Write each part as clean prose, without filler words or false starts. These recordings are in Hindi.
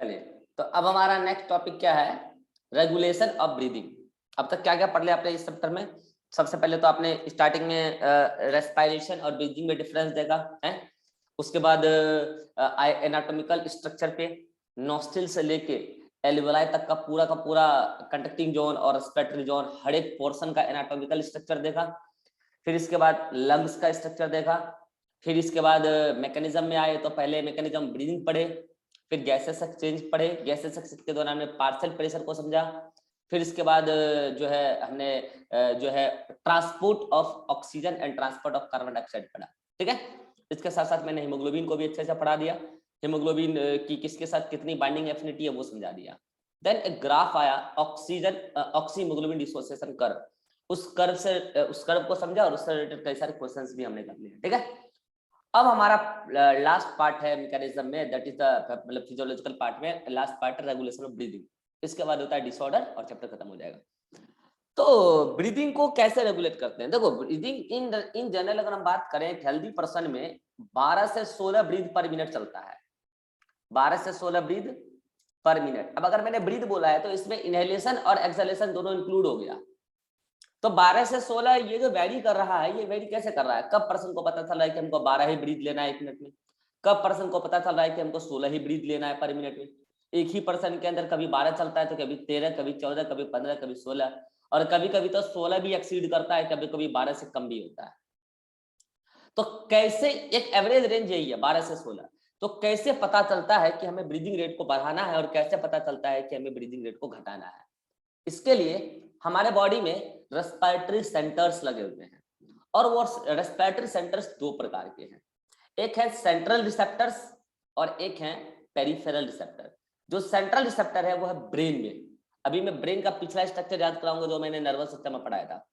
चलिए, तो अब हमारा नेक्स्ट टॉपिक क्या है? Regulation of breathing. अब तक क्या क्या पढ़ लिया आपने इस चैप्टर में? सबसे पहले तो आपने स्टार्टिंग में रेस्पिरेशन और ब्रीदिंग में डिफरेंस देखा है। उसके बाद एनाटॉमिकल स्ट्रक्चर पे नॉस्ट्रिल से लेके एल्वियोलाई तक का पूरा कंडक्टिंग जोन और रेस्पिरेटरी जोन, हर एक पोर्शन का एनाटॉमिकल स्ट्रक्चर देखा। फिर इसके बाद लंग्स का स्ट्रक्चर देखा। फिर इसके बाद मैकेनिज्म में आए तो पहले मैकेनिज्म ब्रीदिंग पढ़े, फिर गैसेस एक्सचेंज पढ़े, गैसेस एक्सचेंज के दौरान हमने पार्शियल प्रेशर को समझा। फिर इसके बाद जो है हमने जो है transport of oxygen and transport of carbon dioxide पढ़ा। ठीक है, इसके साथ साथ मैंने हीमोग्लोबिन को भी अच्छे से पढ़ा दिया। हीमोग्लोबिन की किसके साथ कितनी बाइंडिंग एफिनिटी है वो समझा दिया। देन एक ग्राफ आया oxygen oxy haemoglobin dissociation curve, उस कर्व को समझा और उससे रिलेटेड कई सारे क्वेश्चंस भी हमने कर लिए। ठीक है, अब हमारा लास्ट पार्ट है मैकेनिज्म में, दैट इज द मतलब फिजियोलॉजिकल पार्ट में लास्ट पार्ट है रेगुलेशन ऑफ ब्रीदिंग। इसके बाद होता है डिसऑर्डर और चैप्टर खत्म हो जाएगा। तो ब्रीदिंग को कैसे रेगुलेट करते हैं? देखो, ब्रीदिंग इन जनरल अगर हम बात करें एक हेल्दी पर्सन में 12 से 16 ब्रीथ पर मिनट चलता है। 12 से 16 ब्रीथ पर मिनट। अब अगर मैंने ब्रीथ बोला है तो इसमें इनहेलेशन और एक्सहेलेशन दोनों इंक्लूड हो गया। तो 12 से 16 ये जो वैरी कर रहा है, ये वैरी कैसे कर रहा है? कब पर्सन को पता चल रहा है कि हमको 12 ही ब्रीथ लेना है 1 मिनट में? कब पर्सन को पता चल रहा है कि हमको 16 ही ब्रीथ लेना है पर मिनट में? एक ही पर्सन के अंदर कभी 12 चलता है तो कभी 13, कभी 14, कभी 15, कभी 16, और कभी कभी तो 16 भी एक्सीड करता है, कभी कभी 12 से कम भी होता है। तो कैसे, एक एवरेज रेंज यही है 12 से 16। तो कैसे पता चलता है कि हमें ब्रीदिंग रेट को बढ़ाना है और कैसे पता चलता है कि हमें ब्रीदिंग रेट को घटाना है? इसके लिए हमारे बॉडी में रेस्पिरेटरी सेंटर्स लगे हुए हैं, और वो रेस्पिरेटरी सेंटर्स दो प्रकार के हैं। एक है सेंट्रल रिसेप्टर्स और एक है पेरिफेरल रिसेप्टर। जो सेंट्रल रिसेप्टर है वो है ब्रेन में। अभी मैं ब्रेन का पिछला स्ट्रक्चर याद कराऊंगा जो मैंने नर्वस सिस्टम में पढ़ाया था।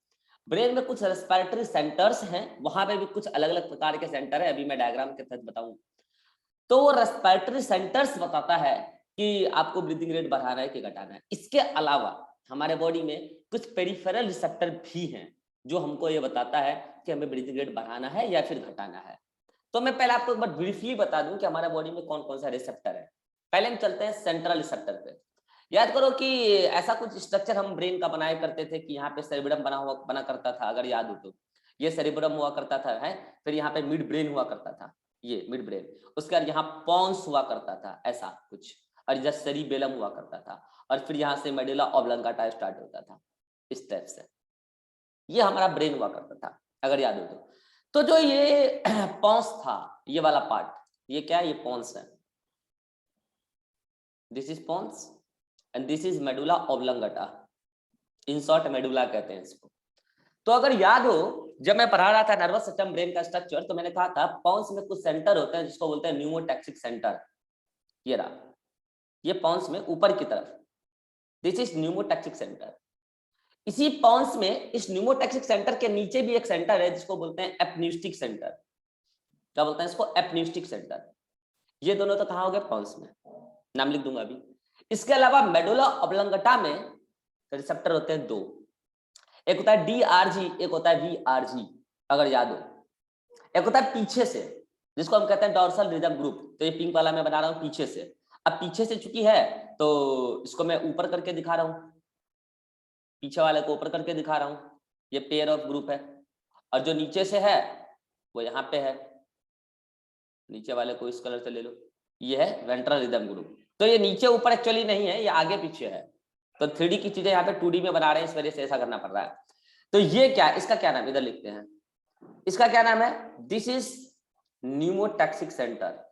ब्रेन में कुछ रेस्पिरेटरी सेंटर्स हैं, वहां पे भी कुछ अलग अलग प्रकार के सेंटर है, अभी मैं डायग्राम के तहत बताऊंगा। तो वो रेस्पिरेटरी सेंटर्स बताता है कि आपको ब्रीदिंग रेट बढ़ाना है कि घटाना है। इसके अलावा हमारे बॉडी में कुछ पेरिफेरल रिसेप्टर भी हैं जो हमको ये बताता है कि हमें ब्रीदिंग रेट बढ़ाना है या फिर घटाना है। तो मैं पहले आपको एक बार ब्रीफली बता दूं कि हमारे बॉडी में कौन कौन सा रिसेप्टर है। पहले हम चलते हैं सेंट्रल रिसेप्टर पे। याद करो कि ऐसा कुछ स्ट्रक्चर हम ब्रेन का बनाया करते थे कि यहाँ पे सेरेब्रम बना करता था, अगर याद हो तो। ये सेरेब्रम हुआ करता था है, फिर यहाँ पे मिड ब्रेन हुआ करता था, ये मिड ब्रेन। उसके बाद यहाँ पॉन्स हुआ करता था ऐसा कुछ, और इधर सेरिबेलम हुआ करता था, और फिर यहाँ से मेडुला ऑब्लंगाटा स्टार्ट होता था इस टाइप से। ये हमारा ब्रेन हुआ करता था अगर याद हो तो जो ये पॉन्स था, ये वाला पार्ट, ये क्या है? ये पॉन्स है। This is pons and this is medulla oblongata, in short medulla कहते हैं इसको। तो अगर याद हो, जब मैं पढ़ा रहा था नर्वस सिस्टम ब्रेन का स्ट्रक्चर, तो मैंने कहा था पॉन्स में कुछ सेंटर होते हैं जिसको बोलते हैं न्यूमोटैक्सिक सेंटर। ये रहा, ये पॉन्स में ऊपर की तरफ, दिस इज न्यूमोटैक्सिक सेंटर। इसी पॉन्स में, इस न्यूमोटैक्सिक सेंटर के नीचे भी एक सेंटर है जिसको बोलते हैं एपन्यूस्टिक सेंटर। क्या बोलते हैं इसको? Apneustic centre. ये दोनों तो कहां हो गए? पॉन्स में। नाम लिख दूंगा अभी। इसके अलावा मेडुला ऑब्लंगाटा में रिसेप्टर होते हैं दो, एक होता है डीआरजी, एक होता है वीआरजी, अगर याद हो। एक होता है पीछे से, जिसको हम कहते हैं डॉर्सल रिदम ग्रुप। तो ये पिंक वाला मैं बना रहा हूं पीछे से। अब पीछे से चुकी है तो इसको मैं ऊपर करके दिखा रहा हूं, पीछे वाले को ऊपर करके दिखा रहा हूं, ये पेयर ऑफ ग्रुप है। और जो नीचे से है वो यहाँ पे है, नीचे वाले को इस कलर से ले लो, ये है वेंट्रल रिदम ग्रुप। तो ये नीचे ऊपर एक्चुअली नहीं है, ये आगे पीछे है। तो 3D की चीजें यहाँ पे 2D में बना रहे हैं, इस वजह से ऐसा करना पड़ रहा है। तो ये क्या, इसका क्या नाम, इधर लिखते हैं, इसका क्या नाम है? This is pneumotaxic centre,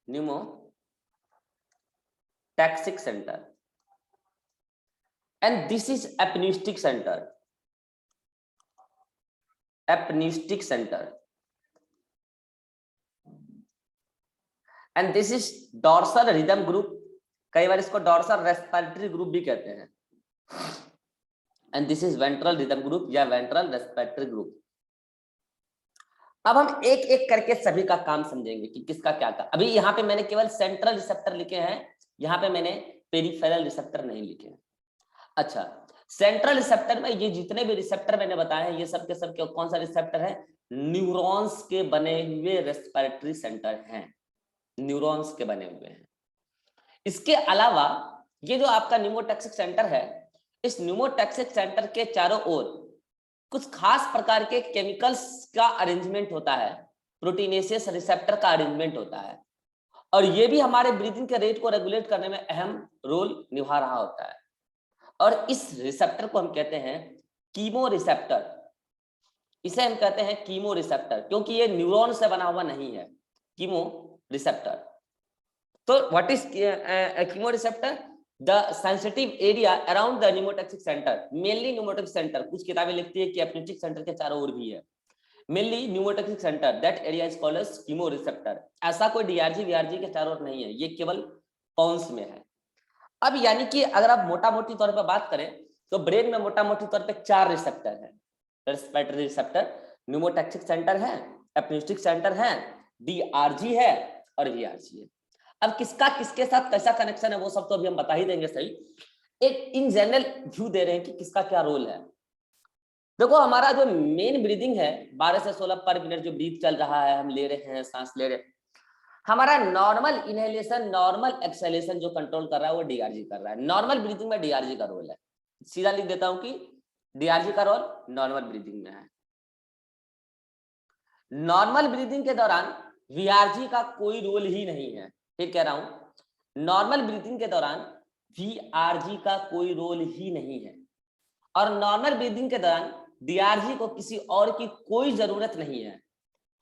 pneumotaxic centre, and this is apneustic centre, apneustic centre, and this is dorsal rhythm group. कई बार इसको डॉर्सल रेस्पिरेटरी ग्रुप भी कहते हैं। And this is ventral rhythm group या वेंट्रल रेस्पिरेटरी ग्रुप। अब हम एक एक करके सभी का काम समझेंगे कि किसका क्या काम। अभी यहाँ पे मैंने केवल सेंट्रल रिसेप्टर लिखे हैं, यहाँ पे मैंने पेरिफेरल रिसेप्टर नहीं लिखे हैं। अच्छा, सेंट्रल रिसेप्टर में ये जितने भी रिसेप्टर मैंने बताए हैं, ये सब के सब कौन सा रिसेप्टर है? न्यूरॉन्स के बने हुए रेस्पिरेटरी सेंटर हैं, न्यूरॉन्स के बने हुए हैं। इसके अलावा ये जो आपका न्यूमोटॉक्सिक सेंटर है, इस न्यूमोटॉक्सिक सेंटर के चारों ओर कुछ खास प्रकार के केमिकल्स का अरेंजमेंट होता है, प्रोटीनेशियस रिसेप्टर का अरेंजमेंट होता है, और ये भी हमारे ब्रीदिंग के रेट को रेगुलेट करने में अहम रोल निभा रहा होता है। और इस रिसेप्टर को हम कहते हैं कीमो रिसेप्टर। इसे हम कहते हैं कीमो रिसेप्टर क्योंकि ये न्यूरॉन से बना हुआ नहीं है, कीमो रिसेप्टर। तो what is chemo receptor? The sensitive area around the pneumotaxic centre, mainly pneumotaxic centre. कुछ किताबें लिखती है कि एपिनेटिक सेंटर के चारों ओर भी है, mainly pneumotaxic centre, that area is called as chemoreceptor. ऐसा कोई डीआरजी वीआरजी के चारों ओर नहीं है, ये केवल पॉन्स में है। अब यानी कि अगर आप मोटा मोटी तौर पर बात करें तो ब्रेन में मोटा मोटी तौर पे 4 रिसेप्टर हैं। रेस्पिरेटरी रिसेप्टर, न्यूमोटॉक्सिक सेंटर है, एपिनेटिक सेंटर है, डीआरजी है और वीआरजी है। अब किसका किसके साथ कैसा कनेक्शन है वो सब तो अभी हम बता ही देंगे सही। एक इन जनरल व्यू दे रहे हैं कि किसका क्या रोल है। देखो हमारा जो मेन ब्रीदिंग है 12 से 16 पर मिनट जो ब्रीथ चल रहा है, हम ले रहे हैं, सांस ले रहे हैं, हमारा नॉर्मल इनहेलेशन नॉर्मल एक्सहेलेशन जो कंट्रोल कर रहा है वो डीआरजी कर रहा है। नॉर्मल ब्रीदिंग में डीआरजी का रोल है। सीधा लिख देता हूं कि डीआरजी का रोल नॉर्मल ब्रीदिंग में है। नॉर्मल ब्रीदिंग के दौरान वीआरजी का कोई रोल ही नहीं है। फिर कह रहा हूं, नॉर्मल ब्रीदिंग के दौरान वीआरजी का कोई रोल ही नहीं है, और नॉर्मल ब्रीदिंग के दौरान डीआरजी को किसी और की कोई जरूरत नहीं है।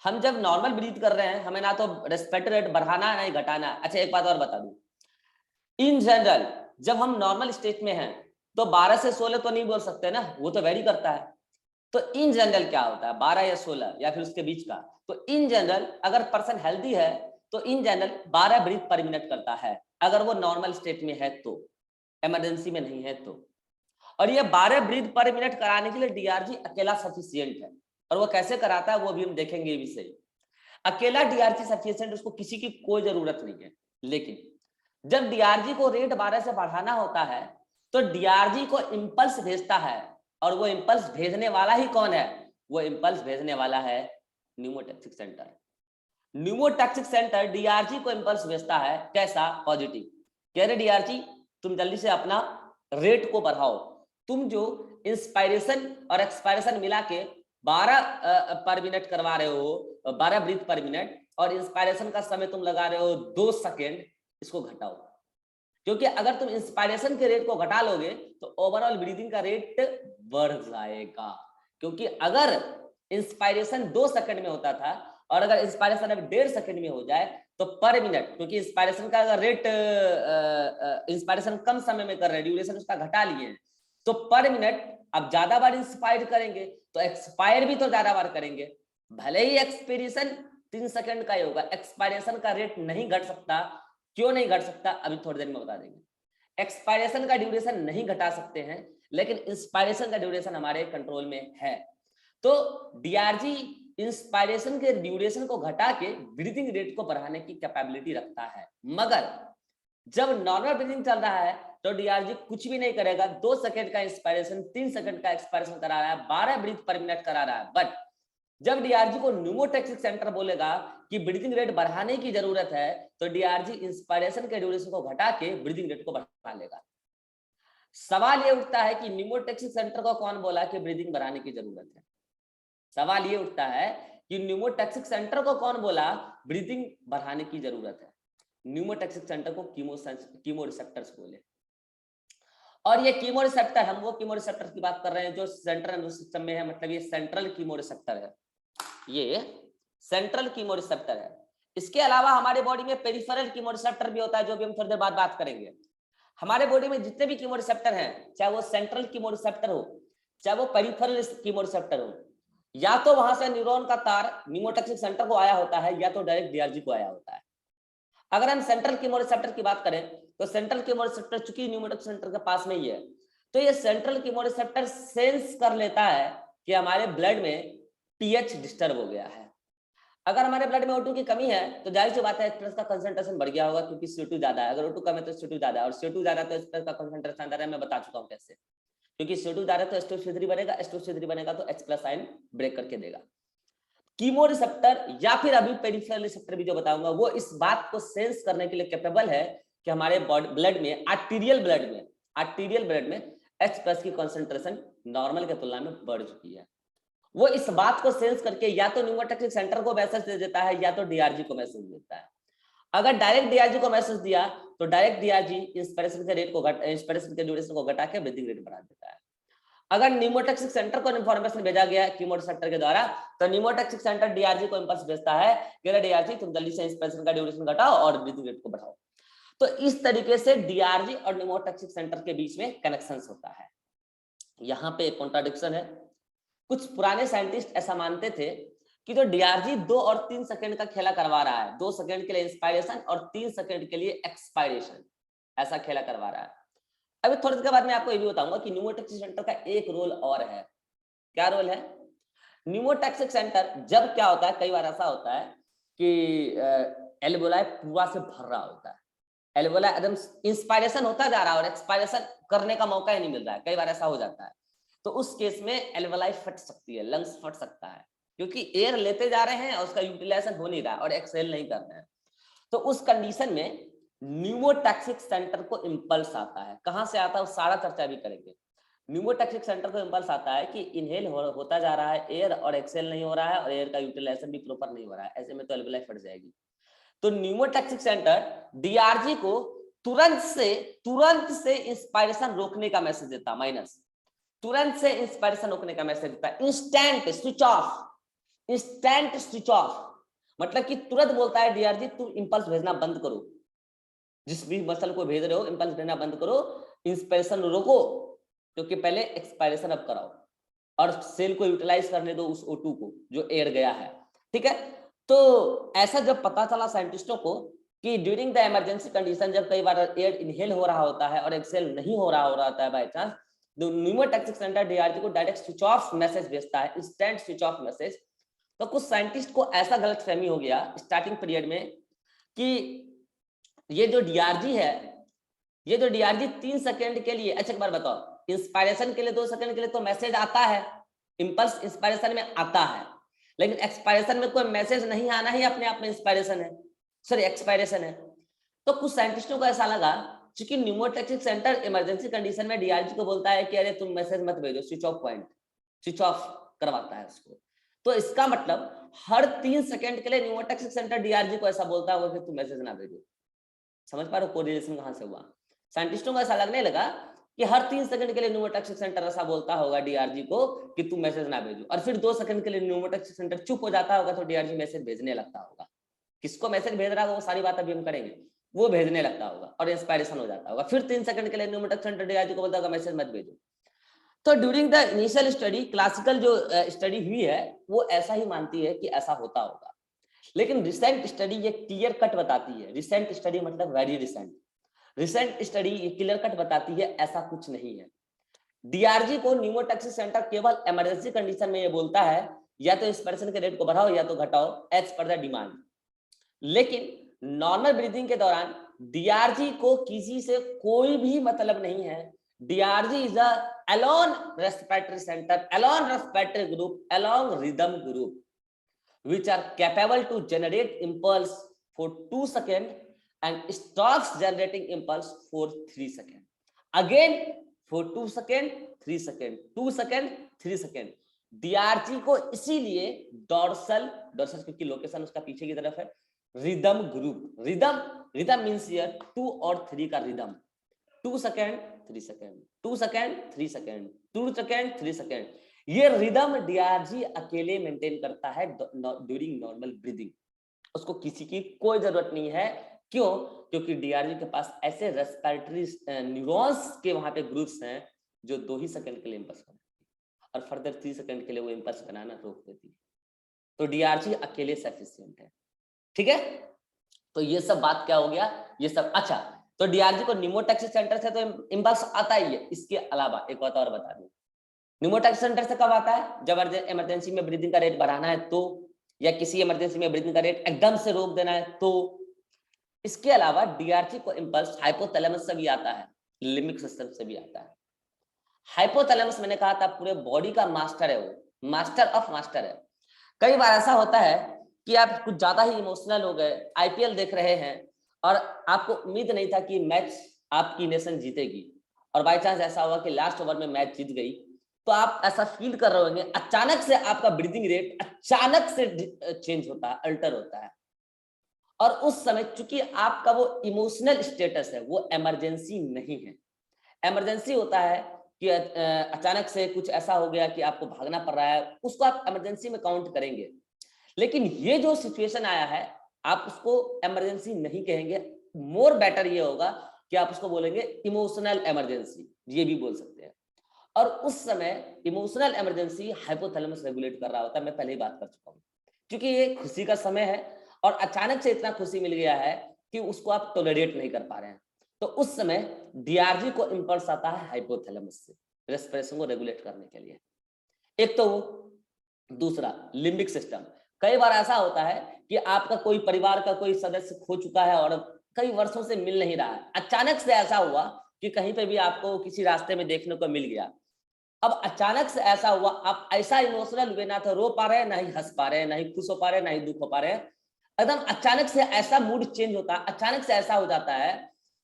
हम जब नॉर्मल ब्रीथ कर रहे हैं, हमें ना तो रेस्पिरेटरी रेट बढ़ाना है ना घटाना। अच्छा एक बात और बता दूं, इन जनरल जब हम नॉर्मल स्टेट में हैं तो 12 से 16 तो नहीं बोल सकते ना, वो तो वेरी करता है। तो इन जनरल क्या होता है, 12 या 16 या फिर उसके बीच का। तो इन जनरल अगर पर्सन हेल्दी है तो in general 12 breath per minute करता है, अगर वो नॉर्मल स्टेट में है तो, इमरजेंसी में नहीं है तो। और ये 12 ब्रीथ पर मिनट कराने के लिए डीआरजी अकेला सफिशियंट है, और वो कैसे कराता है वो भी हम देखेंगे भी सही। अकेला डीआरजी सफिशियंट, उसको किसी की कोई जरूरत नहीं है। लेकिन जब डीआरजी को रेट 12 से बढ़ाना होता है तो डीआरजी को इंपल्स भेजता है, और वो इंपल्स भेजने वाला ही कौन है? वो इंपल्स भेजने वाला है pneumotaxic centre. Pneumotaxic centre DRG को इंपल्स भेजता है, कैसा? पॉजिटिव। कह रहे डीआरजी तुम जल्दी से अपना रेट को बढ़ाओ। तुम जो इंस्पायरेशन और एक्सपायरेशन मिला के 12 पर मिनट करवा रहे हो, 12 ब्रीथ पर मिनट, और इंस्पायरेशन का समय तुम लगा रहे हो 2 सेकेंड, इसको घटाओ। क्योंकि अगर तुम इंस्पायरेशन के रेट को घटा लोगे तो ओवरऑल ब्रीदिंग का रेट बढ़ जाएगा। क्योंकि अगर इंस्पायरेशन 2 सेकंड में होता था और अगर इंस्पायरेशन अब 1.5 सेकंड में हो जाए तो पर मिनट, क्योंकि इंस्पायरेशन का अगर रेट इंस्पायरेशन कम समय में कर रहे हैं, ड्यूरेशन उसका घटा लिए, तो पर मिनट अब ज्यादा बार इंस्पायर करेंगे तो एक्सपायर भी तो ज्यादा बार करेंगे। भले ही एक्सपीरेशन 3 सेकंड का ही होगा, एक्सपायरेशन का रेट नहीं घट सकता। क्यों नहीं घट सकता अभी थोड़ी देर में बता देंगे। एक्सपायरेशन का ड्यूरेशन नहीं घटा सकते हैं, लेकिन इंस्पायरेशन का ड्यूरेशन हमारे कंट्रोल में है। तो डीआरजी इंस्पायरेशन के ड्यूरेशन को घटा के ब्रीदिंग रेट को बढ़ाने की कैपेबिलिटी रखता है। मगर जब नॉर्मल ब्रीदिंग चल रहा है तो डीआरजी कुछ भी नहीं करेगा। 2 सेकंड का इंस्पायरेशन, 3 सेकंड का एक्सपायरेशन करा रहा है, 12 ब्रीथ पर मिनट करा रहा है। बट जब डीआरजी को न्यूमोटॉक्सिक सेंटर बोलेगा कि ब्रीदिंग रेट बढ़ाने की जरूरत है तो डीआरजी इंस्पायरेशन के ड्यूरेशन को घटा के ब्रीदिंग रेट को बढ़ा लेगा। सवाल ये उठता है कि न्यूमोटॉक्सिक सेंटर को कौन बोला कि ब्रीदिंग बढ़ाने की जरूरत है? सवाल ये उठता है कि न्यूमोटॉक्सिक सेंटर को कौन बोला ब्रीदिंग बढ़ाने की जरूरत है? न्यूमोटॉक्सिक सेंटर को कीमो रिसेप्टर्स बोले। और ये कीमो रिसेप्टर, हम वो कीमो रिसेप्टर की बात कर रहे हैं जो सेंट्रल नर्वस सिस्टम में है, मतलब ये सेंट्रल कीमो रिसेप्टर है, ये सेंट्रल कीमो रिसेप्टर है। इसके अलावा हमारे बॉडी में पेरिफेरल कीमो रिसेप्टर भी होता है, जो भी हम थोड़ी देर बाद बात करेंगे। हमारे बॉडी में जितने भी कीमो रिसेप्टर हैं, चाहे वो सेंट्रल कीमो रिसेप्टर हो, चाहे वो पेरिफेरल कीमो रिसेप्टर हो, या तो वहां से न्यूरॉन का तार न्यूमोटॉक्सिक सेंटर को आया होता है या तो डायरेक्ट डीआरजी को आया होता है। अगर हम सेंट्रल कीमो रिसेप्टर की बात करें तो सेंट्रल कीमो रिसेप्टर चूंकि न्यूमोटॉक्सिक सेंटर के पास में ही है, तो ये सेंट्रल कीमो रिसेप्टर सेंस कर लेता है कि हमारे ब्लड में पीएच डिस्टर्ब हो गया है। अगर हमारे ब्लड में O2 की कमी है तो जाहिर सी बात है एक्सप्रेस का कंसंट्रेशन बढ़ गया होगा, क्योंकि CO2 ज्यादा है। अगर O2 कम है तो CO2 ज्यादा है, और CO2 ज्यादा है तो एक्सप्रेस का कंसंट्रेशन ज्यादा है। मैं बता चुका हूं कैसे, क्योंकि CO2 ज्यादा है तो H2CO3 बनेगा, H2CO3 बनेगा तो H+ आयन ब्रेक करके देगा। कीमो रिसेप्टर या फिर अभी पेरिफेरल रिसेप्टर भी जो बताऊंगा वो इस बात को सेंस करने के लिए कैपेबल है कि हमारे ब्लड में, आर्टीरियल ब्लड में H+ की कॉन्सेंट्रेशन नॉर्मल के तुलना में बढ़ चुकी है। वो इस बात को सेंस करके या तो न्यूमोटॉक्सिक सेंटर को मैसेज दे देता है या तो DRG को मैसेज देता है। अगर डायरेक्ट DRG को मैसेज दिया तो डायरेक्ट DRG इंस्पिरेशन के रेट को इंस्पिरेशन के ड्यूरेशन को घटा के ब्रीदिंग रेट बढ़ा देता है। अगर न्यूमोटॉक्सिक सेंटर को इन्फॉर्मेशन भेजा गया कीमोरिसेप्टर के द्वारा तो न्यूमोटॉक्सिक सेंटर DRG को इंपल्स भेजता है कि DRG तुम जल्दी से इंस्पिरेशन का ड्यूरेशन घटाओ और ब्रीदिंग रेट को बढ़ाओ। तो इस तरीके से DRG और न्यूमोटॉक्सिक सेंटर के बीच में कनेक्शन होता है। यहाँ पे एक कॉन्ट्राडिक्शन है। कुछ पुराने साइंटिस्ट ऐसा मानते थे कि जो DRG 2 और 3 सेकंड का खेला करवा रहा है, 2 सेकंड के लिए इंस्पायरेशन और 3 सेकंड के लिए एक्सपायरेशन, ऐसा खेला करवा रहा है। अभी थोड़ी देर के बाद मैं आपको ये भी बताऊंगा कि न्यूमोटॉक्सिक सेंटर का एक रोल और है। क्या रोल है? न्यूमोटॉक्सिक सेंटर जब क्या होता है, कई बार ऐसा होता है कि एल्वेओलाई पूरा से भर रहा होता है, एल्वेओलाई एकदम इंस्पायरेशन होता जा रहा है और एक्सपायरेशन करने का मौका ही नहीं मिल रहा है, कई बार ऐसा हो जाता है। तो उस केस में एल्वेओलाई फट सकती है, लंग्स फट सकता है, क्योंकि एयर लेते जा रहे हैं और उसका यूटिलाइजेशन हो नहीं रहा और एक्सहेल नहीं कर रहे हैं। तो उस कंडीशन में न्यूमोटॉक्सिक सेंटर को इंपल्स आता है। कहां से आता है वो सारा चर्चा भी करेंगे। न्यूमोटॉक्सिक सेंटर को इंपल्स आता है कि इनहेल होता जा रहा है एयर और एक्सहेल नहीं हो रहा है और एयर का यूटिलाइजेशन भी प्रॉपर नहीं हो रहा है, ऐसे में तो एल्वेओलाई फट जाएगी। तो न्यूमोटॉक्सिक सेंटर DRG को तुरंत से इंस्पायरेशन रोकने का मैसेज देता, माइनस, तुरंत से इंस्पायरेशन रोकने का मैसेज देता है। इंस्टेंट स्विच ऑफ मतलब कि तुरंत बोलता है DRG तुम इंपल्स भेजना बंद करो, जिस भी मसल को भेज रहे हो इंपल्स भेजना बंद करो, इंस्पायरेशन रोको, क्योंकि पहले एक्सपायरेशन अब कराओ और सेल को यूटिलाइज करने दो उस O2 को जो एयर गया है। ठीक है, तो ऐसा जब पता चला साइंटिस्टों को कि ड्यूरिंग द इमरजेंसी कंडीशन, जब कई बार एयर इनहेल हो रहा होता है और एक्सहेल नहीं हो रहा होता है बाय चांस, तो न्यूमोटॉक्सिक सेंटर DRG को डायरेक्ट स्विच ऑफ मैसेज भेजता है, इंस्टेंट स्विच ऑफ मैसेज। तो कुछ साइंटिस्ट को ऐसा गलतफहमी हो गया स्टार्टिंग पीरियड में कि ये जो DRG है, ये जो DRG 3 सेकंड के लिए, अच्छा एक बार बताओ, इंस्पायरेशन के लिए 2 सेकंड के लिए तो मैसेज आता है, इंपल्स इंस्पायरेशन में आता है, लेकिन एक्सपायरेशन में कोई मैसेज नहीं आना ही अपने आप में इंस्पायरेशन है, सॉरी एक्सपायरेशन है। तो कुछ साइंटिस्टों को ऐसा लगा क्योंकि न्यूमोटॉक्सिक सेंटर इमरजेंसी कंडीशन में DRG को बोलता है कि अरे तुम मैसेज मत भेजो, स्विच ऑफ करवाता है उसको। तो इसका मतलब हर 3 सेकंड के लिए न्यूमोटॉक्सिक सेंटर DRG को ऐसा बोलता होगा कि तुम मैसेज ना भेजो। समझ पा रहे हो कोरिलेशन कहां से हुआ? साइंटिस्टों को ऐसा लगने लगा कि हर 3 सेकंड के लिए न्यूमोटॉक्सिक सेंटर ऐसा बोलता होगा DRG को कि तुम मैसेज ना भेजो, और फिर 2 सेकंड के लिए न्यूमोटॉक्सिक सेंटर चुप हो जाता होगा तो DRG मैसेज भेजने लगता होगा। किसको मैसेज भेज रहा होगा वो सारी बात अभी हम करेंगे, वो भेजने लगता होगा और इंस्पायरेशन हो जाता होगा। फिर 3 सेकंड के लिए न्यूमोटॉक्सिक सेंटर DRG को बोलता होगा मैसेज मत भेजो। तो during the initial study, classical जो स्टडी हुई है वो ऐसा ही मानती है कि ऐसा होता होगा, लेकिन रिसेंट स्टडी ये क्लियर कट बताती है, रिसेंट स्टडी मतलब वेरी रिसेंट स्टडी ये क्लियर कट बताती है ऐसा कुछ नहीं है। DRG को न्यूमोटॉक्सिक सेंटर केवल इमरजेंसी कंडीशन में ये बोलता है या तो इंस्पिरेशन के रेट को बढ़ाओ या तो घटाओ एज पर द डिमांड, लेकिन नॉर्मल ब्रीदिंग के दौरान DRG को किसी से कोई भी मतलब नहीं है। DRG is a alone respiratory center, alone respiratory group, along rhythm group, which are capable to generate impulse for 2 seconds and stops generating impulse for 3 seconds. Again for 2 seconds, 3 seconds, 2 seconds, 3 seconds. DRG को इसीलिए डॉर्सल क्योंकि लोकेशन उसका पीछे की तरफ है, rhythm group, rhythm means here 2 और 3 का rhythm, 2 second 3 second, 2 second 3 second, 2 second 3 second, ये रिदम DRG अकेले मेंटेन करता है ड्यूरिंग नॉर्मल ब्रीदिंग। उसको किसी की कोई जरूरत नहीं है। क्यों? क्योंकि DRG के पास ऐसे रेस्पिरेटरी न्यूरॉन्स के वहां पे ग्रुप्स हैं जो 2 ही सेकंड के लिए इंपल्स बनाती है और फर्दर 3 सेकंड के लिए वो इंपल्स बनाना रोक देती है। तो DRG अकेले सफिशिएंट है। ठीक है, तो ये सब बात क्या हो गया, ये सब। अच्छा, तो DRG को न्यूमोटॉक्सिक सेंटर से तो इंपल्स आता ही है, इसके अलावा एक बात और बता दूं, न्यूमोटॉक्सिक सेंटर से कब आता है? जब इमरजेंसी में ब्रीदिंग का रेट बढ़ाना है तो, या किसी इमरजेंसी में ब्रीदिंग का रेट एकदम से रोक देना है तो। इसके अलावा DRG को इंपल्स हाइपोथैलेमस से भी आता है, लिम्बिक सिस्टम से भी आता है। हाइपोथैलेमस मैंने कहा था पूरे बॉडी का मास्टर है, वो मास्टर ऑफ मास्टर है। कई बार ऐसा होता है कि आप कुछ ज्यादा ही इमोशनल हो गए, IPL देख रहे हैं और आपको उम्मीद नहीं था कि मैच आपकी नेशन जीतेगी, और बाय चांस ऐसा हुआ कि लास्ट ओवर में मैच जीत गई, तो आप ऐसा फील कर रहे होंगे अचानक से आपका ब्रीदिंग रेट अचानक से चेंज होता है, अल्टर होता है। और उस समय चूंकि आपका वो इमोशनल स्टेटस है, वो इमरजेंसी नहीं है। इमरजेंसी होता है कि अचानक से कुछ ऐसा हो गया कि आपको भागना पड़ रहा है, उसको आप इमरजेंसी में काउंट करेंगे। लेकिन ये जो सिचुएशन आया है, आप उसको इमरजेंसी नहीं कहेंगे, मोर बेटर ये होगा कि आप उसको बोलेंगे इमोशनल इमरजेंसी, ये भी बोल सकते हैं। और उस समय इमोशनल इमरजेंसी हाइपोथैलेमस रेगुलेट कर रहा होता है, मैं पहले ही बात कर चुका हूं। क्योंकि ये खुशी का समय है और अचानक से इतना खुशी मिल गया है कि उसको आप टॉलरेट नहीं कर पा रहे हैं, तो उस समय डीआरजी को इंपल्स आता है हाइपोथैलेमस से रेस्पिरेशन को रेगुलेट करने के लिए। एक तो वो, दूसरा लिम्बिक सिस्टम। कई बार ऐसा होता है कि आपका कोई परिवार का कोई सदस्य खो चुका है और कई वर्षों से मिल नहीं रहा है, अचानक से ऐसा हुआ कि कहीं पे भी आपको किसी रास्ते में देखने को मिल गया। अब अचानक से ऐसा हुआ, आप ऐसा इमोशनल हुए, ना तो रो पा रहे हैं, ना ही हंस पा रहे हैं, ना ही खुश हो पा रहे हैं, ना ही दुख हो पा रहे हैं। एकदम अचानक से ऐसा मूड चेंज होता है, अचानक से ऐसा हो जाता है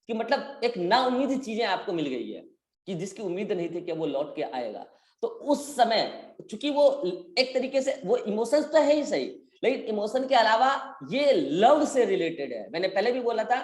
कि मतलब एक नाउम्मीद चीजें आपको मिल गई है कि जिसकी उम्मीद नहीं थी कि वो लौट के आएगा। तो उस समय चूंकि वो एक तरीके से वो इमोशंस तो है ही सही, लेकिन इमोशन के अलावा ये लव से रिलेटेड है। मैंने पहले भी बोला था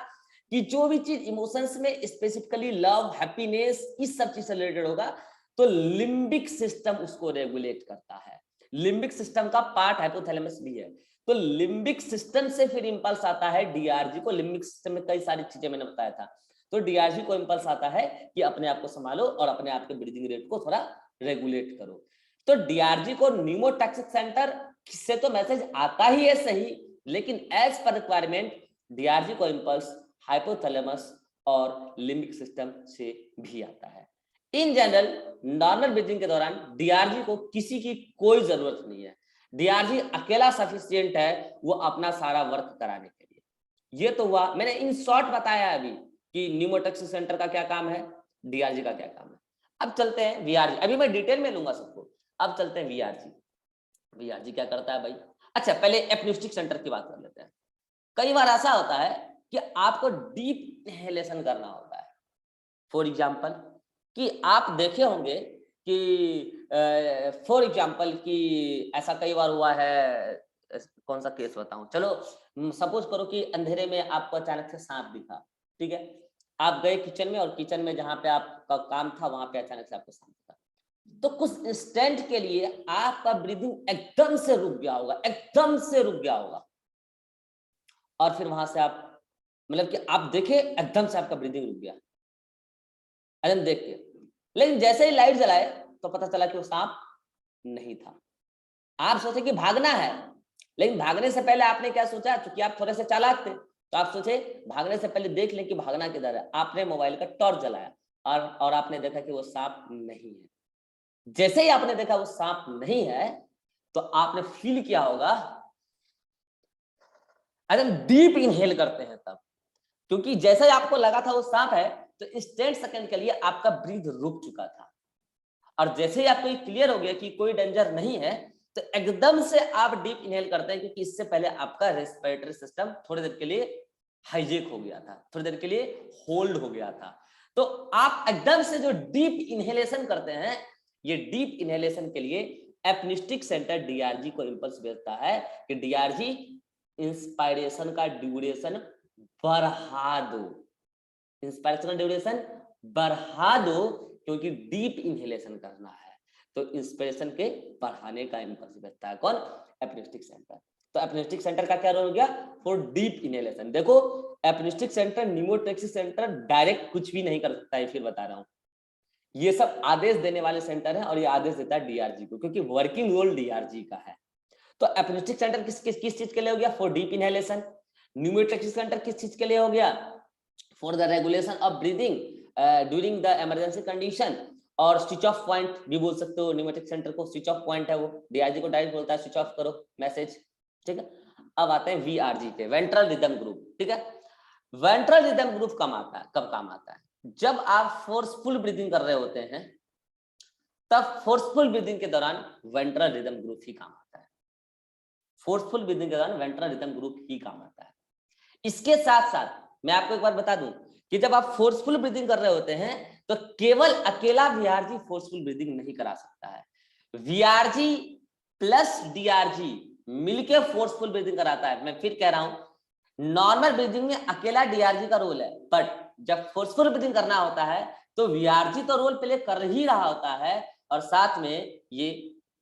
कि जो भी चीज इमोशंस में स्पेसिफिकली लव, हैप्पीनेस, इस सब चीज से रिलेटेड होगा, तो लिम्बिक सिस्टम उसको रेगुलेट करता है। लिम्बिक सिस्टम का पार्ट हाइपोथैलेमस भी है। तो लिम्बिक सिस्टम से फिर इंपल्स आता है डीआरजी को। लिम्बिक सिस्टम में कई सारी चीजें मैंने बताया था, तो डीआरजी को इंपल्स आता है कि अपने आप को संभालो और अपने आप के ब्रीदिंग रेट को थोड़ा रेगुलेट करो। तो डीआरजी को न्यूमोटॉक्सिक सेंटर से तो मैसेज आता ही है सही, लेकिन एज पर रिक्वायरमेंट डीआरजी को इंपल्स हाइपोथैलेमस और लिम्बिक सिस्टम से भी आता है। इन जनरल नॉर्मल ब्रीदिंग के दौरान डीआरजी को किसी की कोई जरूरत नहीं है। डीआरजी अकेला सफिशिएंट है वो अपना सारा वर्क कराने के लिए। ये तो हुआ, मैंने इन शॉर्ट बताया अभी कि न्यूमोटॉक्सिक सेंटर का क्या काम है, डीआरजी का क्या काम है। अब चलते हैं वीआरजी, अभी मैं डिटेल में लूंगा सबको। अब चलते हैं वीआरजी। वीआरजी क्या करता है भाई? अच्छा, पहले एपनिस्टिक सेंटर की बात कर लेते हैं। कई बार ऐसा होता है कि आपको डीप इनहेलेशन करना होता है। फॉर एग्जाम्पल कि आप देखे होंगे कि फॉर एग्जाम्पल कि ऐसा कई बार हुआ है, कौन सा केस बताऊं, चलो सपोज करो कि अंधेरे में आपको अचानक से सांप दिखा, ठीक है, आप गए किचन में और किचन में जहां पे आपका काम था वहां पे अचानक से आपको सांप दिखा, तो कुछ इंस्टेंट के लिए आपका ब्रीदिंग एकदम से रुक गया होगा, एकदम से रुक गया होगा। और फिर वहां से आप मतलब कि आप देखे एकदम से आपका ब्रीदिंग रुक गया एकदम देख के, लेकिन जैसे ही लाइट जलाए तो पता चला कि वो सांप नहीं था। आप सोचे कि भागना है, लेकिन भागने से पहले आपने क्या सोचा, क्योंकि आप थोड़े से चालाक थे, तो आप सोचे भागने से पहले देख लें कि भागना किधर है। आपने मोबाइल का टॉर्च जलाया और आपने देखा कि वो सांप नहीं है। जैसे ही आपने देखा वो सांप नहीं है, तो आपने फील किया होगा, एकदम डीप इनहेल करते हैं तब, क्योंकि जैसे ही आपको लगा था वो सांप है, तो इंस्टेंट सेकंड के लिए आपका ब्रीथ रुक चुका था। और जैसे ही आपको ये क्लियर हो गया कि कोई डेंजर नहीं है, तो एकदम से आप डीप इनहेल करते हैं, क्योंकि इससे पहले आपका रेस्पिरेटरी सिस्टम थोड़ी देर के लिए हाईजेक हो गया था, थोड़ी देर के लिए होल्ड हो गया था। तो आप एकदम से जो डीप इनहेलेशन करते हैं, ये डीप इनहेलेशन के लिए एपनिस्टिक सेंटर डीआरजी को इंपल्स भेजता है कि डीआरजी इंस्पायरेशन का ड्यूरेशन बढ़ा दो, इंस्पायरेशन ड्यूरेशन बढ़ा दो, क्योंकि डीप इनहेलेशन करना है। तो इंस्पिरेशन के बढ़ाने का इंपल्स भेजता है कौन? एपनिस्टिक सेंटर। तो एपनिस्टिक सेंटर का क्या रोल हो गया? For deep inhalation. देखो, एपनिस्टिक सेंटर न्यूमोटॉक्सिक सेंटर डायरेक्ट कुछ भी नहीं कर सकता है, फिर बता रहा हूं। ये सब आदेश देने वाले सेंटर है और ये आदेश देता है डीआरजी को, क्योंकि वर्किंग रोल डीआरजी का है। तो एपनिस्टिक सेंटर किस चीज के लिए हो गया? For deep inhalation. Pneumotaxic centre किस चीज के लिए हो गया? For the regulation of breathing during the emergency condition. और स्विच ऑफ पॉइंट भी बोल सकते हो, न्यूमेटिक सेंटर को स्विच ऑफ पॉइंट है वो, डीआरजी को डायरेक्ट बोलता है स्विच ऑफ करो मैसेज, ठीक है। अब आते हैं वीआरजी पे, वेंट्रल रिदम ग्रुप, ठीक है। वेंट्रल रिदम ग्रुप कब काम आता है? जब आप फोर्सफुल ब्रीदिंग कर रहे होते हैं, तब फोर्सफुल ब्रीदिंग के दौरान वेंट्रल रिदम ग्रुप ही काम आता है। फोर्सफुल ब्रीदिंग के दौरान वेंट्रल रिदम ग्रुप ही काम आता है। इसके साथ साथ मैं आपको एक बार बता दूं कि जब आप फोर्सफुल ब्रीदिंग कर रहे होते हैं तो केवल अकेला वीआरजी फोर्सफुल ब्रीदिंग नहीं करा सकता है, वीआरजी प्लस डीआरजी मिलके फोर्सफुल ब्रीदिंग कराता है। मैं फिर कह रहा हूं, नॉर्मल ब्रीदिंग में अकेला डीआरजी का रोल है, बट जब फोर्सफुल ब्रीदिंग करना होता है तो वीआरजी तो रोल प्ले कर ही रहा होता है और साथ में ये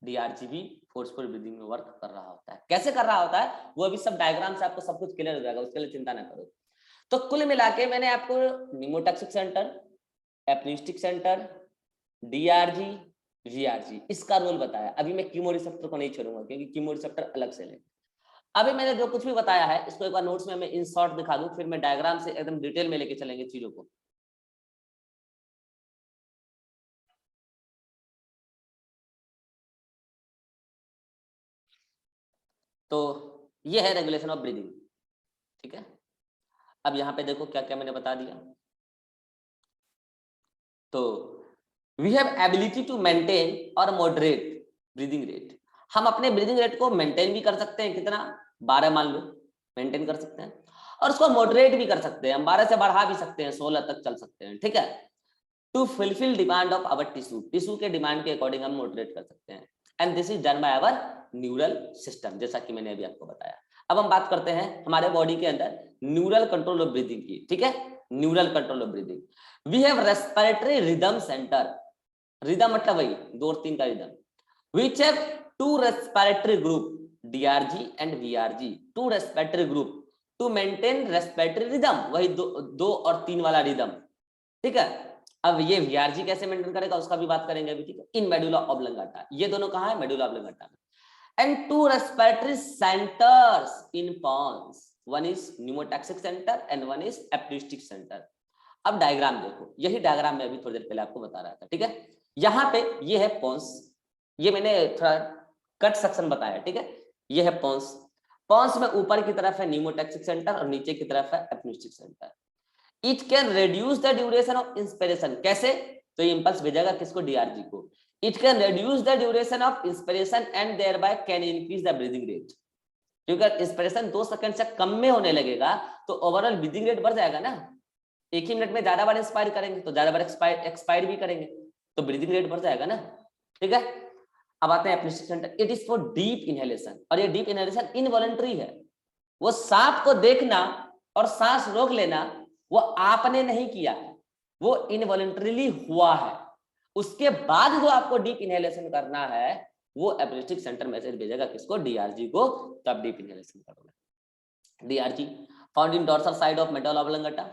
डीआरजी भी फोर्सफुल ब्रीदिंग में वर्क कर रहा होता है। कैसे कर रहा होता है वो अभी सब डायग्राम से आपको सब कुछ क्लियर हो जाएगा, उसके लिए चिंता ना करो। तो कुल मिला के मैंने आपको निमोटॉक्सिक सेंटर, एपनिस्टिक सेंटर, डीआरजी, वीआरजी इसका रोल बताया। अभी मैं कीमोरिसेप्टर को नहीं छोड़ूंगा क्योंकि कीमोरिसेप्टर अलग से लेंगे। अभी मैंने जो कुछ भी बताया है इसको एक बार नोट्स में मैं इन शॉर्ट दिखा दूं, फिर मैं डायग्राम से एकदम डिटेल में लेके चलेंगे चीजों को। तो ये है रेगुलेशन ऑफ ब्रीदिंग, ठीक है। अब यहाँ पे देखो क्या क्या मैंने बता दिया। तो we have ability to maintain और मॉडरेट ब्रीदिंग रेट। हम अपने ब्रीदिंग रेट को मेंटेन भी कर सकते हैं, कितना 12 मान लो मेंटेन कर सकते हैं, और उसको मॉडरेट भी कर सकते हैं, हम 12 से बढ़ा भी सकते हैं, 16 तक चल सकते हैं, ठीक है। To fulfil demand of our tissue, tissue के डिमांड के अकॉर्डिंग हम मॉडरेट कर सकते हैं। And this is done by our neural system, जैसा कि मैंने अभी आपको बताया। अब हम बात करते हैं हमारे बॉडी के अंदर न्यूरल कंट्रोल ऑफ ब्रीदिंग की, ठीक है। Neural control of breathing, we have respiratory rhythm centre, rhythm मतलब वही 2 और 3 का rhythm, which have 2 respiratory group DRG and VRG, 2 respiratory group to maintain respiratory rhythm, वही 2 और 3 वाला रिदम, ठीक है। अब ये वीआरजी कैसे मेंटेन करेगा उसका भी बात करेंगे अभी, ठीक है। इन मेडुला ऑब्लंगाटा, ये दोनों कहां है, मेडुला ऑब्लंगाटा में। And 2 respiratory centres in pons, one is pneumotaxic centre and one is apneustic centre. अब डायग्राम देखो, यही डायग्राम मैं अभी थोड़ी देर पहले आपको बता रहा था, ठीक है। यहाँ पे ये है पॉन्स, ये मैंने थोड़ा कट सेक्शन बताया, ठीक है। ये है पॉन्स, पॉन्स में ऊपर की तरफ है न्यूमोटॉक्सिक सेंटर और नीचे की तरफ है apneustic centre. It can reduce the duration of inspiration, कैसे, तो ये इंपल्स भेजेगा किसको, डीआरजी को। It can reduce the duration of inspiration and thereby can increase the breathing rate, क्योंकि इंस्पिरेशन 2 सेकंड से कम में होने लगेगा तो ओवरऑल ब्रीदिंग रेट बढ़ जाएगा ना। एक ही मिनट में ज्यादा बार इंस्पायर करेंगे तो ज्यादा बार एक्सपायर भी करेंगे तो ब्रीदिंग रेट बढ़ जाएगा ना, ठीक है। अब आते हैं apneustic centre, it is for deep inhalation, और ये डीप इनहेलेशन इनवॉलंटरी है। वो सांप को देखना और सांस रोक लेना वो आपने नहीं किया है, वो इनवॉलंटरीली हुआ है। उसके बाद जो आपको डीप इनहेलेशन करना है वो एपनिस्टिक सेंटर मैसेज भेजेगा किसको, डीआरजी को, तब डीप इनहेलेशन करोगे। DRG found in dorsal side of medulla oblongata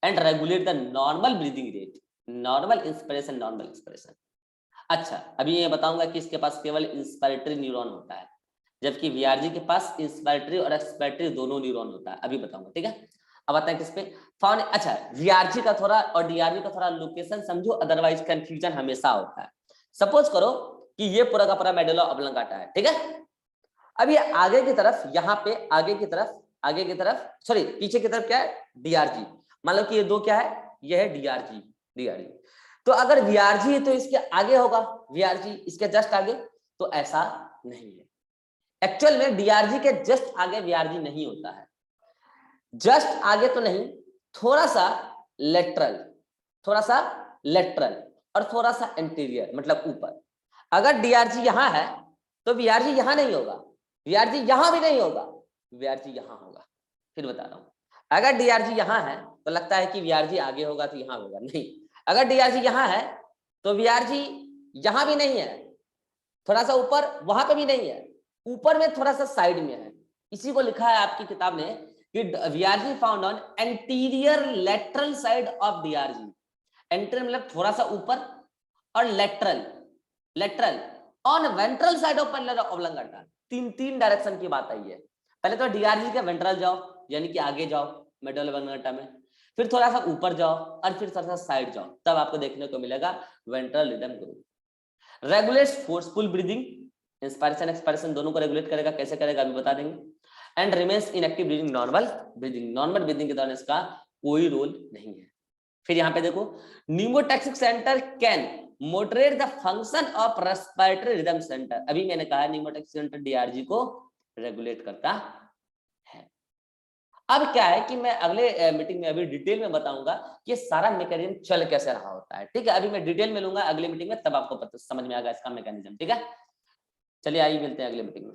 and regulate the normal breathing rate, normal inspiration normal expiration. अच्छा, अभी ये बताऊंगा कि इसके पास केवल इंस्पिरेटरी न्यूरॉन होता है, जबकि वीआरजी के पास इंस्पिरेटरी और एक्सपिरेटरी दोनों न्यूरॉन होता है, अभी बताऊंगा, ठीक है। अब आता है किस पे, फाउंड, अच्छा वीआरजी का थोड़ा और डीआरजी का थोड़ा लोकेशन समझो, अदरवाइज कंफ्यूजन हमेशा होता है। सपोज करो कि ये पूरा का पूरा मेडुला ऑब्लंगाटा है, ठीक है। अब ये आगे की तरफ, यहाँ पे आगे की तरफ सॉरी पीछे की तरफ क्या है, डीआरजी। मान लो कि ये दो क्या है, ये है डीआरजी, डीआरजी। तो अगर वीआरजी है तो इसके आगे होगा वीआरजी, इसके जस्ट आगे, तो ऐसा नहीं है। एक्चुअल में डीआरजी के जस्ट आगे वीआरजी नहीं होता है, जस्ट आगे तो नहीं, थोड़ा सा लेटरल, थोड़ा सा लेटरल और थोड़ा सा एंटीरियर, मतलब ऊपर। अगर डीआरजी यहां है तो वीआरजी यहां नहीं होगा, वीआरजी यहां भी नहीं होगा, वीआरजी यहां होगा। फिर बता रहा हूं, अगर डीआरजी यहां है तो लगता है कि वीआरजी आगे होगा तो यहां होगा, नहीं। अगर डीआरजी यहां है तो वीआरजी यहां भी नहीं है, थोड़ा सा ऊपर वहां पे भी नहीं है, ऊपर में थोड़ा सा साइड में है। इसी को लिखा है आपकी किताब में कि VRG found on anterior lateral side of DRG. Anterior मतलब थोड़ा सा ऊपर, और lateral, lateral on ventral side of medulla oblongata. तीन डायरेक्शन की बात आई है। पहले तो डीआरजी के वेंट्रल जाओ, यानी कि आगे जाओ मेडुला ऑब्लंगाटा में, फिर थोड़ा सा ऊपर जाओ और फिर थोड़ा सा साइड जाओ, तब आपको देखने को मिलेगा ventral rhythm group. Regulates forceful breathing, inspiration expiration दोनों को रेगुलेट करेगा, कैसे करेगा अभी बता देंगे। And remains inactive breathing, normal breathing, normal breathing के दौरान इसका कोई रोल नहीं है। फिर यहाँ पे देखो, pneumotaxic centre can moderate the function of respiratory rhythm centre. अभी मैंने कहा न्यूमोटॉक्सिक सेंटर डीआरजी को रेगुलेट करता है। अब क्या है कि मैं अगले मीटिंग में अभी डिटेल में बताऊंगा कि सारा मैकेनिज्म चल कैसे रहा होता है। ठीक है, अभी मैं डिटेल में लूंगा अगली मीटिंग में, तब आपको समझ में आएगा इसका मैकेनिज्म। ठीक है, चलिए आइए मिलते हैं अगले मीटिंग में।